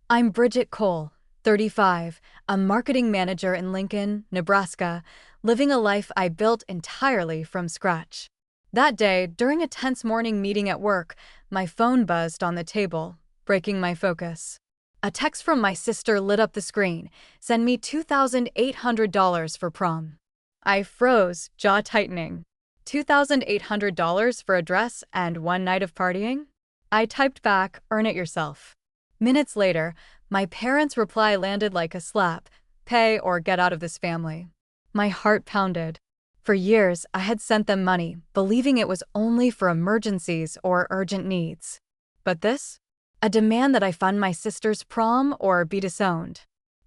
I'm Bridget Cole, 35, a marketing manager in Lincoln, Nebraska, living a life I built entirely from scratch. That day, during a tense morning meeting at work, my phone buzzed on the table, breaking my focus. A text from my sister lit up the screen. Send me $2,800 for prom. I froze, jaw tightening. $2,800 for a dress and one night of partying? I typed back, earn it yourself. Minutes later, my parents' reply landed like a slap, pay or get out of this family. My heart pounded. For years, I had sent them money, believing it was only for emergencies or urgent needs. But this? A demand that I fund my sister's prom or be disowned.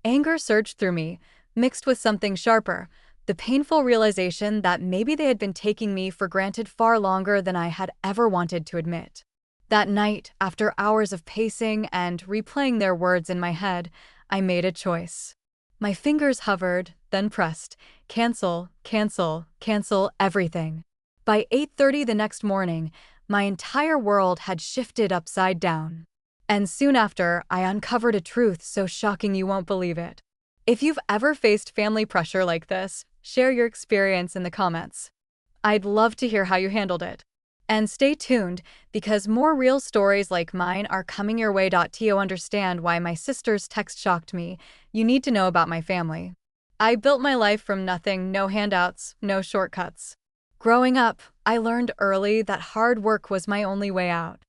Anger surged through me, mixed with something sharper, the painful realization that maybe they had been taking me for granted far longer than I had ever wanted to admit. That night, after hours of pacing and replaying their words in my head, I made a choice. My fingers hovered, then pressed, cancel, cancel, cancel everything. By 8:30 the next morning, my entire world had shifted upside down. And soon after, I uncovered a truth so shocking you won't believe it. If you've ever faced family pressure like this, share your experience in the comments. I'd love to hear how you handled it. And stay tuned, because more real stories like mine are coming your way. To understand why my sister's text shocked me, you need to know about my family. I built my life from nothing, no handouts, no shortcuts. Growing up, I learned early that hard work was my only way out.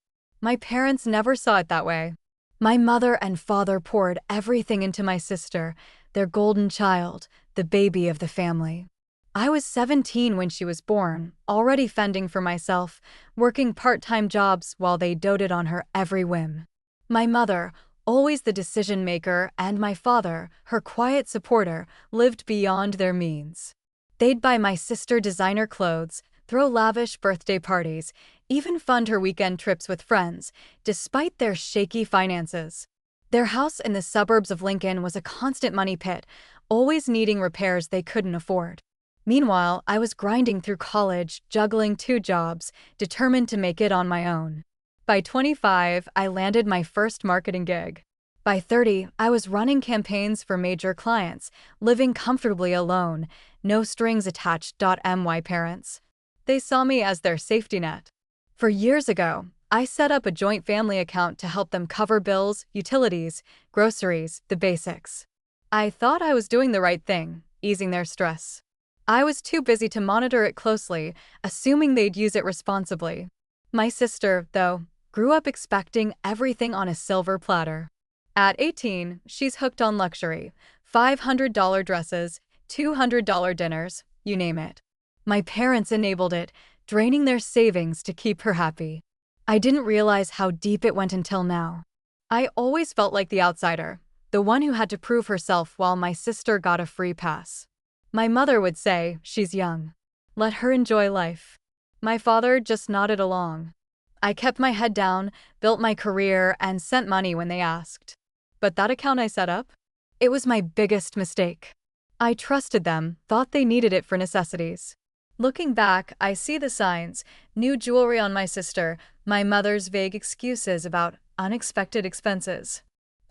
My parents never saw it that way. My mother and father poured everything into my sister, their golden child, the baby of the family. I was 17 when she was born, already fending for myself, working part-time jobs while they doted on her every whim. My mother, always the decision-maker, and my father, her quiet supporter, lived beyond their means. They'd buy my sister designer clothes, throw lavish birthday parties, even fund her weekend trips with friends, despite their shaky finances. Their house in the suburbs of Lincoln was a constant money pit, always needing repairs they couldn't afford. Meanwhile, I was grinding through college, juggling 2 jobs, determined to make it on my own. By 25, I landed my first marketing gig. By 30, I was running campaigns for major clients, living comfortably alone, no strings attached. My parents. They saw me as their safety net. For years ago, I set up a joint family account to help them cover bills, utilities, groceries, the basics. I thought I was doing the right thing, easing their stress. I was too busy to monitor it closely, assuming they'd use it responsibly. My sister, though, grew up expecting everything on a silver platter. At 18, she's hooked on luxury, $500 dresses, $200 dinners, you name it. My parents enabled it, draining their savings to keep her happy. I didn't realize how deep it went until now. I always felt like the outsider, the one who had to prove herself while my sister got a free pass. My mother would say, she's young. Let her enjoy life. My father just nodded along. I kept my head down, built my career, and sent money when they asked. But that account I set up? It was my biggest mistake. I trusted them, thought they needed it for necessities. Looking back, I see the signs: new jewelry on my sister, my mother's vague excuses about unexpected expenses.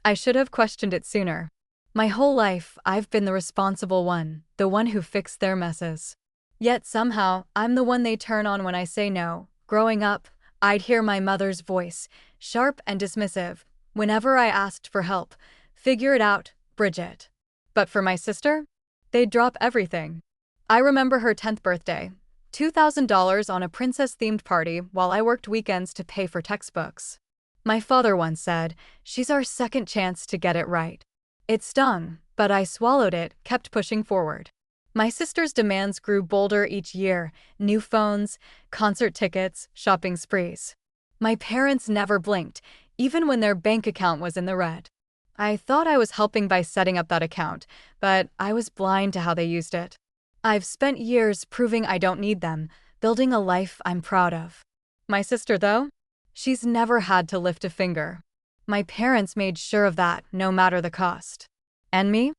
I should have questioned it sooner. My whole life, I've been the responsible one, the one who fixed their messes. Yet somehow, I'm the one they turn on when I say no. Growing up, I'd hear my mother's voice, sharp and dismissive, whenever I asked for help. Figure it out, Bridget. But for my sister, they'd drop everything. I remember her 10th birthday, $2,000 on a princess-themed party while I worked weekends to pay for textbooks. My father once said, she's our second chance to get it right. It stung, but I swallowed it, kept pushing forward. My sister's demands grew bolder each year: new phones, concert tickets, shopping sprees. My parents never blinked, even when their bank account was in the red. I thought I was helping by setting up that account, but I was blind to how they used it. I've spent years proving I don't need them, building a life I'm proud of. My sister, though? She's never had to lift a finger. My parents made sure of that, no matter the cost. And me?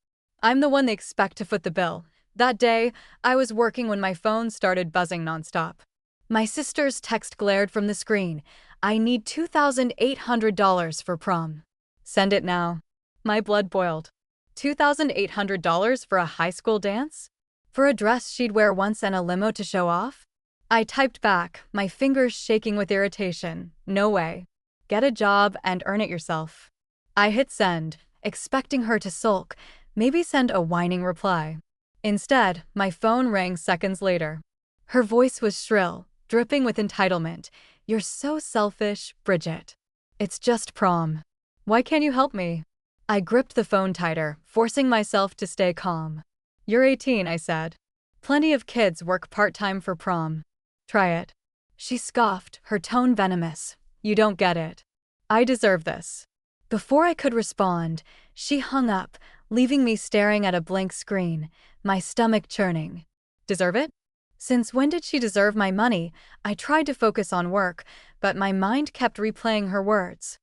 I'm the one they expect to foot the bill. That day, I was working when my phone started buzzing nonstop. My sister's text glared from the screen. I need $2,800 for prom. Send it now. My blood boiled. $2,800 for a high school dance? For a dress she'd wear once and a limo to show off? I typed back, my fingers shaking with irritation. No way. Get a job and earn it yourself. I hit send, expecting her to sulk, maybe send a whining reply. Instead, my phone rang seconds later. Her voice was shrill, dripping with entitlement. You're so selfish, Bridget. It's just prom. Why can't you help me? I gripped the phone tighter, forcing myself to stay calm. You're 18, I said. Plenty of kids work part-time for prom. Try it. She scoffed, her tone venomous. You don't get it. I deserve this. Before I could respond, she hung up, leaving me staring at a blank screen, my stomach churning. Deserve it? Since when did she deserve my money? I tried to focus on work, but my mind kept replaying her words.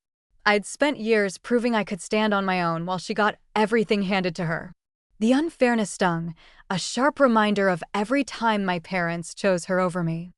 I'd spent years proving I could stand on my own while she got everything handed to her. The unfairness stung, a sharp reminder of every time my parents chose her over me.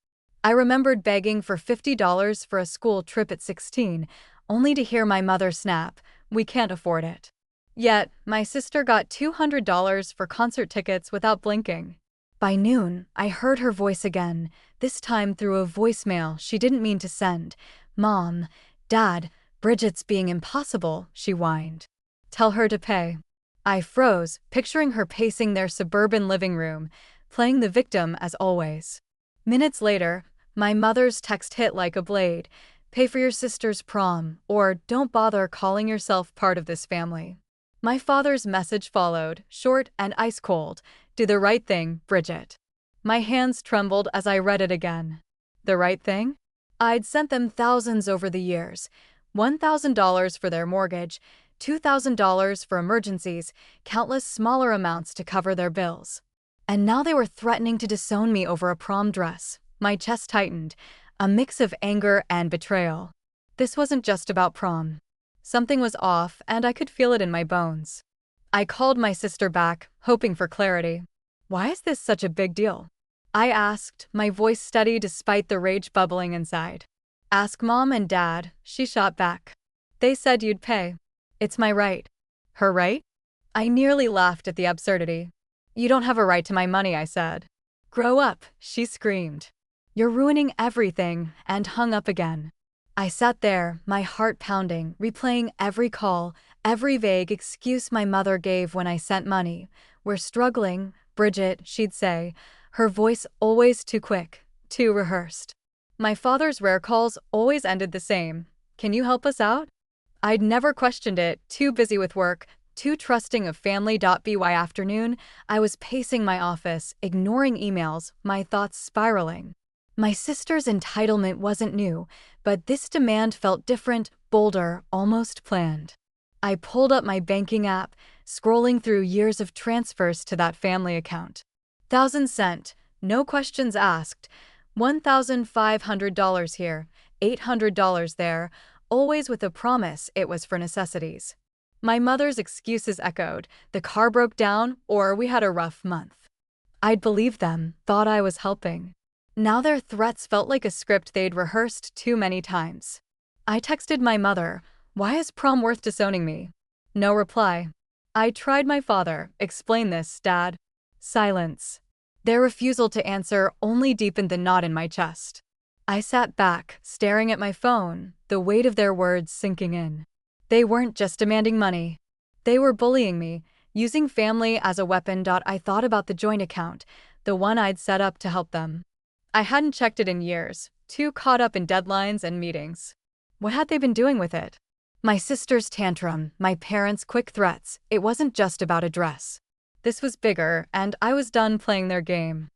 I remembered begging for $50 for a school trip at 16, only to hear my mother snap, "We can't afford it." Yet, my sister got $200 for concert tickets without blinking. By noon, I heard her voice again, this time through a voicemail she didn't mean to send. "Mom, Dad, Bridget's being impossible," she whined. "Tell her to pay." I froze, picturing her pacing their suburban living room, playing the victim as always. Minutes later, my mother's text hit like a blade. "Pay for your sister's prom, or don't bother calling yourself part of this family." My father's message followed, short and ice-cold. "Do the right thing, Bridget." My hands trembled as I read it again. The right thing? I'd sent them thousands over the years. $1,000 for their mortgage, $2,000 for emergencies, countless smaller amounts to cover their bills. And now they were threatening to disown me over a prom dress. My chest tightened, a mix of anger and betrayal. This wasn't just about prom. Something was off, and I could feel it in my bones. I called my sister back, hoping for clarity. "Why is this such a big deal?" I asked, my voice steady despite the rage bubbling inside. "Ask Mom and Dad," she shot back. "They said you'd pay. It's my right." Her right? I nearly laughed at the absurdity. "You don't have a right to my money," I said. "Grow up," she screamed. "You're ruining everything," and hung up again. I sat there, my heart pounding, replaying every call, every vague excuse my mother gave when I sent money. "We're struggling, Bridget," she'd say, her voice always too quick, too rehearsed. My father's rare calls always ended the same. "Can you help us out?" I'd never questioned it, too busy with work, too trusting of family.by afternoon, I was pacing my office, ignoring emails, my thoughts spiraling. My sister's entitlement wasn't new, but this demand felt different, bolder, almost planned. I pulled up my banking app, scrolling through years of transfers to that family account. 1,000 sent, no questions asked. $1,500 here, $800 there, always with a promise it was for necessities. My mother's excuses echoed, the car broke down, or we had a rough month. I'd believed them, thought I was helping. Now their threats felt like a script they'd rehearsed too many times. I texted my mother, "Why is prom worth disowning me?" No reply. I tried my father, "Explain this, Dad." Silence. Their refusal to answer only deepened the knot in my chest. I sat back, staring at my phone, the weight of their words sinking in. They weren't just demanding money. They were bullying me, using family as a weapon. I thought about the joint account, the one I'd set up to help them. I hadn't checked it in years, too caught up in deadlines and meetings. What had they been doing with it? My sister's tantrum, my parents' quick threats, it wasn't just about a dress. This was bigger, and I was done playing their game.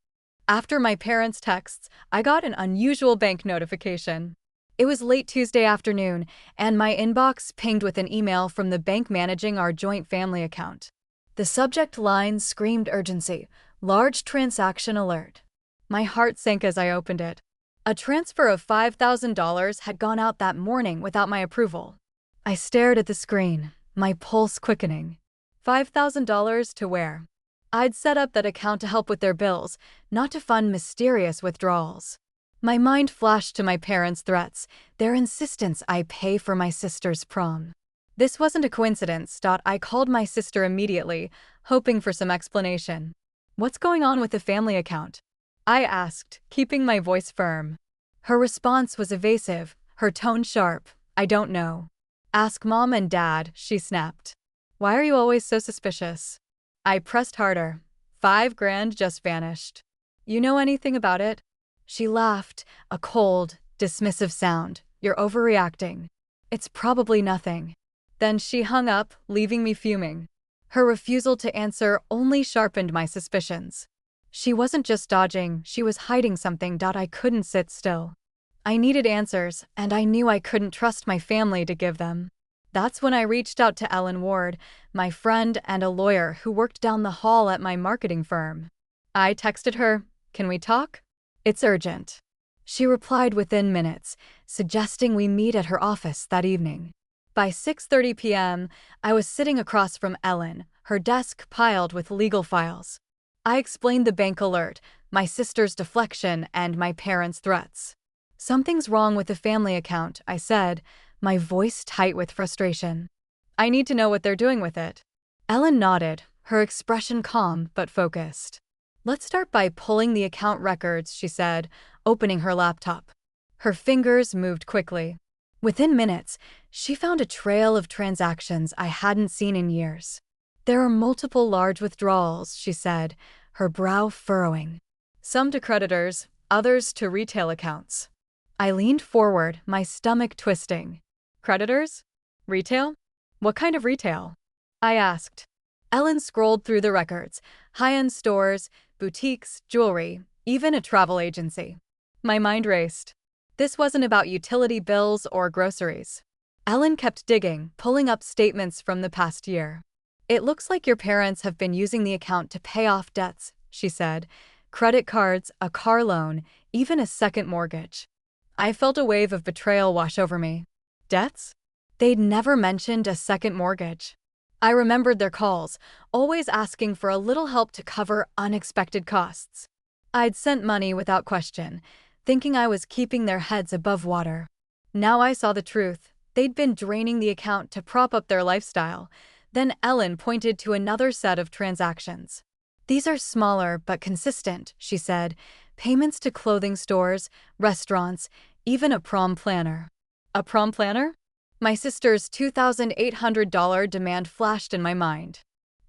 After my parents' texts, I got an unusual bank notification. It was late Tuesday afternoon, and my inbox pinged with an email from the bank managing our joint family account. The subject line screamed urgency, large transaction alert. My heart sank as I opened it. A transfer of $5,000 had gone out that morning without my approval. I stared at the screen, my pulse quickening. $5,000 to where? I'd set up that account to help with their bills, not to fund mysterious withdrawals. My mind flashed to my parents' threats, their insistence I pay for my sister's prom. This wasn't a coincidence. I called my sister immediately, hoping for some explanation. What's going on with the family account? I asked, keeping my voice firm. Her response was evasive, her tone sharp. I don't know. Ask mom and dad, she snapped. Why are you always so suspicious? I pressed harder. $5,000 just vanished. You know anything about it? She laughed, a cold, dismissive sound. You're overreacting. It's probably nothing. Then she hung up, leaving me fuming. Her refusal to answer only sharpened my suspicions. She wasn't just dodging, she was hiding something. I couldn't sit still. I needed answers, and I knew I couldn't trust my family to give them. That's when I reached out to Ellen Ward, my friend and a lawyer who worked down the hall at my marketing firm. I texted her, "Can we talk? It's urgent." She replied within minutes, suggesting we meet at her office that evening. By 6:30 p.m., I was sitting across from Ellen, her desk piled with legal files. I explained the bank alert, my sister's deflection, and my parents' threats. Something's wrong with the family account, I said, my voice tight with frustration. I need to know what they're doing with it. Ellen nodded, her expression calm but focused. Let's start by pulling the account records, she said, opening her laptop. Her fingers moved quickly. Within minutes, she found a trail of transactions I hadn't seen in years. There are multiple large withdrawals, she said, her brow furrowing. Some to creditors, others to retail accounts. I leaned forward, my stomach twisting. Creditors? Retail? What kind of retail? I asked. Ellen scrolled through the records. High-end stores, boutiques, jewelry, even a travel agency. My mind raced. This wasn't about utility bills or groceries. Ellen kept digging, pulling up statements from the past year. It looks like your parents have been using the account to pay off debts, she said. Credit cards, a car loan, even a second mortgage. I felt a wave of betrayal wash over me. Debts? They'd never mentioned a second mortgage. I remembered their calls, always asking for a little help to cover unexpected costs. I'd sent money without question, thinking I was keeping their heads above water. Now I saw the truth. They'd been draining the account to prop up their lifestyle. Then Ellen pointed to another set of transactions. These are smaller but consistent, she said. Payments to clothing stores, restaurants, even a prom planner. A prom planner? My sister's $2,800 demand flashed in my mind.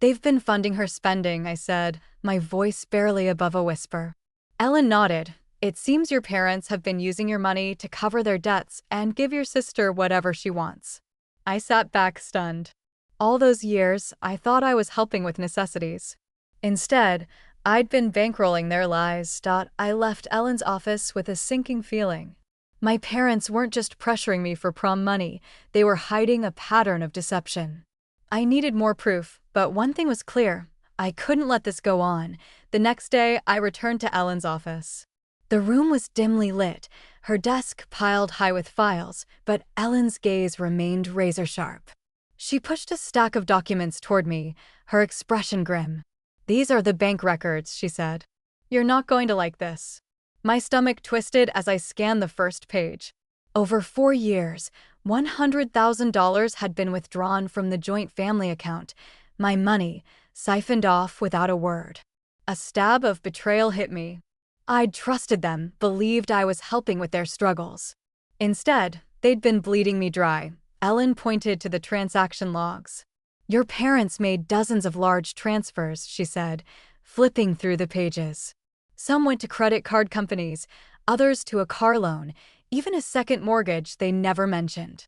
They've been funding her spending, I said, my voice barely above a whisper. Ellen nodded. It seems your parents have been using your money to cover their debts and give your sister whatever she wants. I sat back stunned. All those years, I thought I was helping with necessities. Instead, I'd been bankrolling their lies. I left Ellen's office with a sinking feeling. My parents weren't just pressuring me for prom money, they were hiding a pattern of deception. I needed more proof, but one thing was clear. I couldn't let this go on. The next day, I returned to Ellen's office. The room was dimly lit, her desk piled high with files, but Ellen's gaze remained razor-sharp. She pushed a stack of documents toward me, her expression grim. These are the bank records, she said. You're not going to like this. My stomach twisted as I scanned the first page. Over 4 years, $100,000 had been withdrawn from the joint family account, my money siphoned off without a word. A stab of betrayal hit me. I'd trusted them, believed I was helping with their struggles. Instead, they'd been bleeding me dry. Ellen pointed to the transaction logs. Your parents made dozens of large transfers, she said, flipping through the pages. Some went to credit card companies, others to a car loan, even a second mortgage they never mentioned.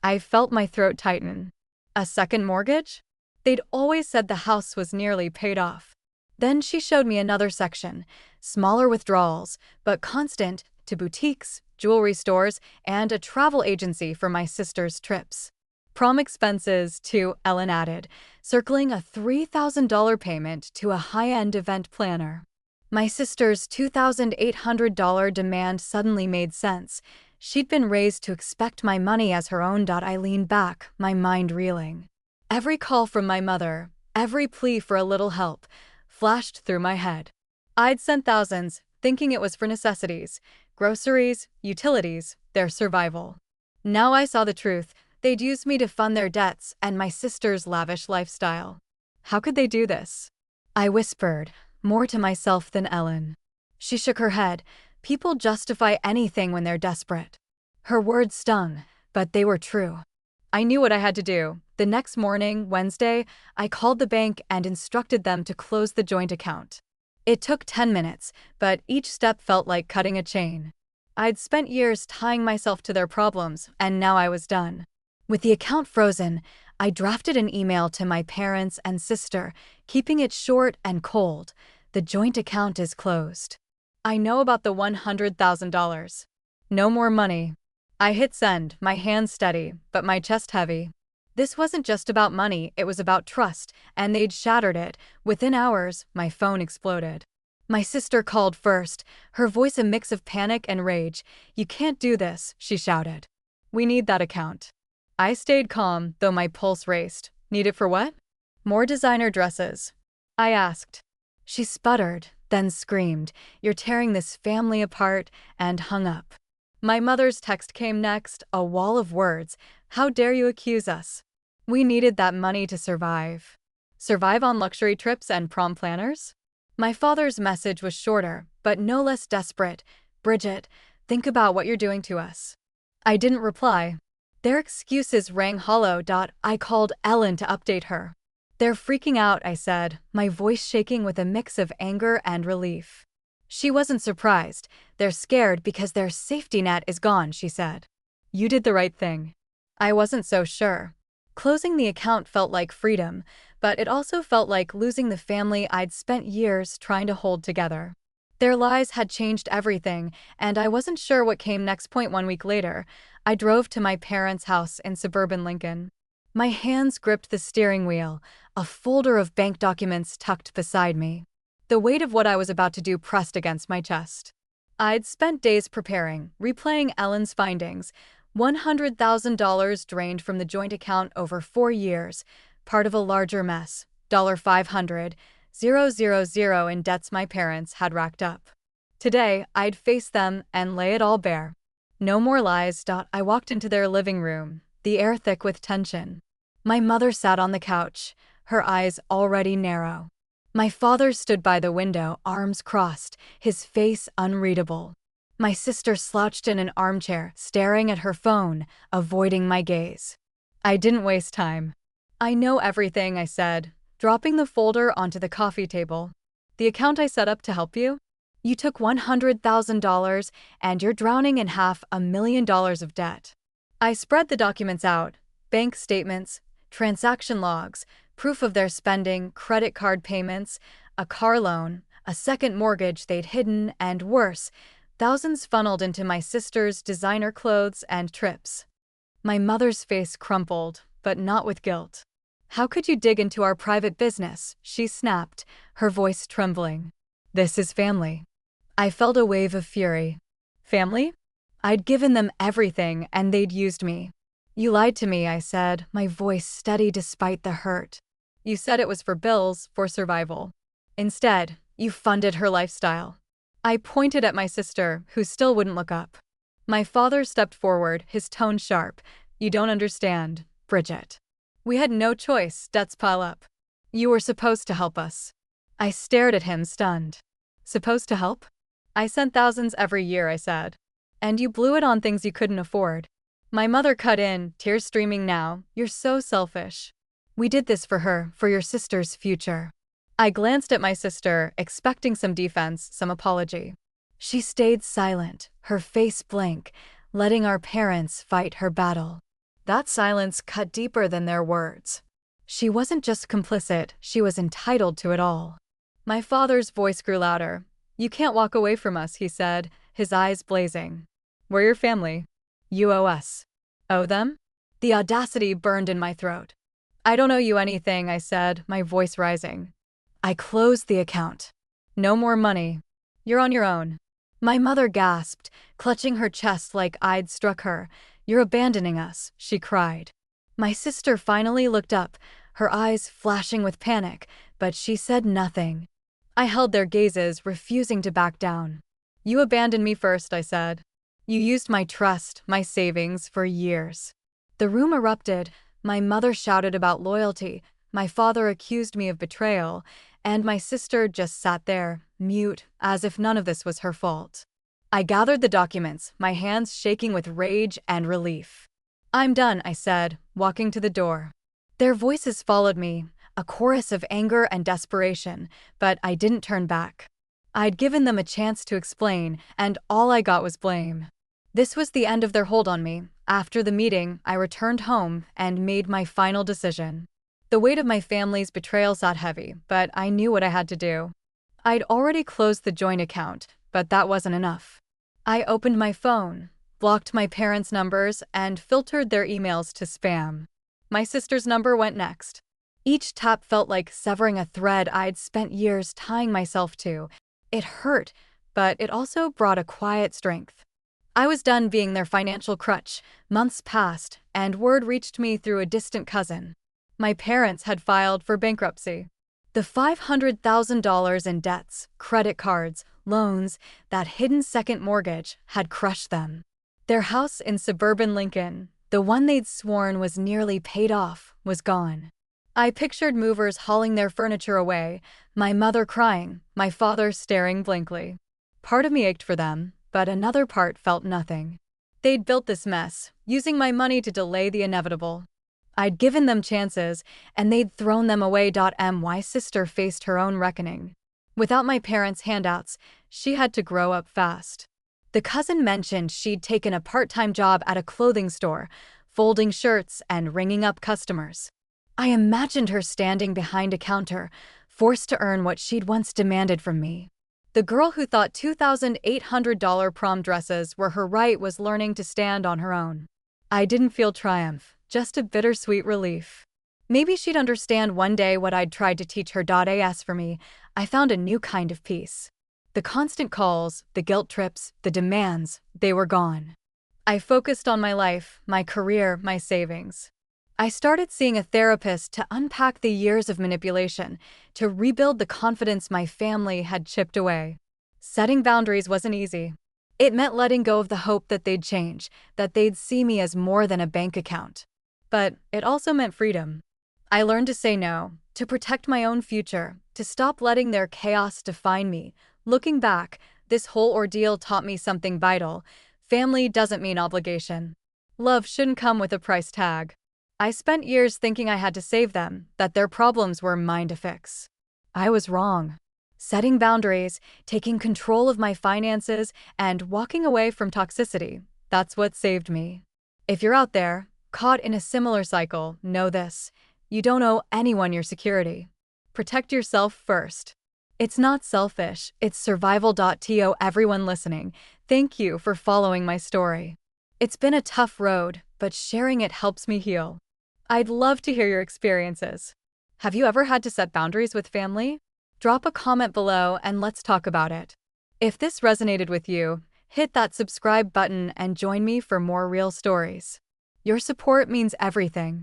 I felt my throat tighten. A second mortgage? They'd always said the house was nearly paid off. Then she showed me another section, smaller withdrawals, but constant, to boutiques, jewelry stores, and a travel agency for my sister's trips. Prom expenses, too, Ellen added, circling a $3,000 payment to a high-end event planner. My sister's $2,800 demand suddenly made sense. She'd been raised to expect my money as her own. I leaned back, my mind reeling. Every call from my mother, every plea for a little help, flashed through my head. I'd sent thousands, thinking it was for necessities, groceries, utilities, their survival. Now I saw the truth. They'd used me to fund their debts and my sister's lavish lifestyle. How could they do this? I whispered, more to myself than Ellen. She shook her head. People justify anything when they're desperate. Her words stung, but they were true. I knew what I had to do. The next morning, Wednesday, I called the bank and instructed them to close the joint account. It took 10 minutes, but each step felt like cutting a chain. I'd spent years tying myself to their problems, and now I was done. With the account frozen, I drafted an email to my parents and sister, keeping it short and cold. The joint account is closed. I know about the $100,000. No more money. I hit send, my hands steady, but my chest heavy. This wasn't just about money, it was about trust, and they'd shattered it. Within hours, my phone exploded. My sister called first, her voice a mix of panic and rage. "You can't do this," she shouted. "We need that account." I stayed calm, though my pulse raced. "Need it for what?" "More designer dresses," I asked. She sputtered, then screamed, "You're tearing this family apart," and hung up. My mother's text came next, a wall of words. "How dare you accuse us? We needed that money to survive." Survive on luxury trips and prom planners? My father's message was shorter, but no less desperate. "Bridget, think about what you're doing to us." I didn't reply. Their excuses rang hollow. I called Ellen to update her. "They're freaking out," I said, my voice shaking with a mix of anger and relief. She wasn't surprised. "They're scared because their safety net is gone," she said. "You did the right thing." I wasn't so sure. Closing the account felt like freedom, but it also felt like losing the family I'd spent years trying to hold together. Their lies had changed everything, and I wasn't sure what came next. 1 week later, I drove to my parents' house in suburban Lincoln. My hands gripped the steering wheel, a folder of bank documents tucked beside me. The weight of what I was about to do pressed against my chest. I'd spent days preparing, replaying Ellen's findings. $100,000 drained from the joint account over 4 years, part of a larger mess. $500,000 in debts my parents had racked up. Today, I'd face them and lay it all bare. No more lies. I walked into their living room, the air thick with tension. My mother sat on the couch, her eyes already narrow. My father stood by the window, arms crossed, his face unreadable. My sister slouched in an armchair, staring at her phone, avoiding my gaze. I didn't waste time. "I know everything," I said, dropping the folder onto the coffee table. "The account I set up to help you? You took $100,000 and you're drowning in $500,000 of debt." I spread the documents out, bank statements, transaction logs, proof of their spending, credit card payments, a car loan, a second mortgage they'd hidden, and worse, thousands funneled into my sister's designer clothes and trips. My mother's face crumpled, but not with guilt. "How could you dig into our private business?" she snapped, her voice trembling. "This is family." I felt a wave of fury. Family? I'd given them everything, and they'd used me. "You lied to me," I said, my voice steady despite the hurt. "You said it was for bills, for survival. Instead, you funded her lifestyle." I pointed at my sister, who still wouldn't look up. My father stepped forward, his tone sharp. "You don't understand, Bridget. We had no choice. Debts pile up. You were supposed to help us." I stared at him, stunned. "Supposed to help?" "I sent thousands every year," I said. "And you blew it on things you couldn't afford." My mother cut in, tears streaming now. "You're so selfish. We did this for her, for your sister's future." I glanced at my sister, expecting some defense, some apology. She stayed silent, her face blank, letting our parents fight her battle. That silence cut deeper than their words. She wasn't just complicit, she was entitled to it all. My father's voice grew louder. "You can't walk away from us," he said, his eyes blazing. "We're your family. You owe us." "Owe them?" The audacity burned in my throat. "I don't owe you anything," I said, my voice rising. "I closed the account. No more money. You're on your own." My mother gasped, clutching her chest like I'd struck her. "You're abandoning us," she cried. My sister finally looked up, her eyes flashing with panic, but she said nothing. I held their gazes, refusing to back down. "You abandoned me first," I said. "You used my trust, my savings, for years. The room erupted. My mother shouted about loyalty, my father accused me of betrayal, and my sister just sat there, mute, as if none of this was her fault. I gathered the documents, my hands shaking with rage and relief. "I'm done," I said, walking to the door. Their voices followed me, a chorus of anger and desperation, but I didn't turn back. I'd given them a chance to explain, and all I got was blame. This was the end of their hold on me. After the meeting, I returned home and made my final decision. The weight of my family's betrayal sat heavy, but I knew what I had to do. I'd already closed the joint account, but that wasn't enough. I opened my phone, blocked my parents' numbers, and filtered their emails to spam. My sister's number went next. Each tap felt like severing a thread I'd spent years tying myself to. It hurt, but it also brought a quiet strength. I was done being their financial crutch. Months passed, and word reached me through a distant cousin. My parents had filed for bankruptcy. The $500,000 in debts, credit cards, loans, that hidden second mortgage had crushed them. Their house in suburban Lincoln, the one they'd sworn was nearly paid off, was gone. I pictured movers hauling their furniture away, my mother crying, my father staring blankly. Part of me ached for them, but another part felt nothing. They'd built this mess, using my money to delay the inevitable. I'd given them chances, and they'd thrown them away. My sister faced her own reckoning. Without my parents' handouts, she had to grow up fast. The cousin mentioned she'd taken a part-time job at a clothing store, folding shirts and ringing up customers. I imagined her standing behind a counter, forced to earn what she'd once demanded from me. The girl who thought $2,800 prom dresses were her right was learning to stand on her own. I didn't feel triumph, just a bittersweet relief. Maybe she'd understand one day what I'd tried to teach her. As for me, I found a new kind of peace. The constant calls, the guilt trips, the demands, they were gone. I focused on my life, my career, my savings. I started seeing a therapist to unpack the years of manipulation, to rebuild the confidence my family had chipped away. Setting boundaries wasn't easy. It meant letting go of the hope that they'd change, that they'd see me as more than a bank account. But it also meant freedom. I learned to say no, to protect my own future, to stop letting their chaos define me. Looking back, this whole ordeal taught me something vital. Family doesn't mean obligation. Love shouldn't come with a price tag. I spent years thinking I had to save them, that their problems were mine to fix. I was wrong. Setting boundaries, taking control of my finances, and walking away from toxicity, that's what saved me. If you're out there, caught in a similar cycle, know this: you don't owe anyone your security. Protect yourself first. It's not selfish, it's survival. To everyone listening, thank you for following my story. It's been a tough road, but sharing it helps me heal. I'd love to hear your experiences. Have you ever had to set boundaries with family? Drop a comment below and let's talk about it. If this resonated with you, hit that subscribe button and join me for more real stories. Your support means everything.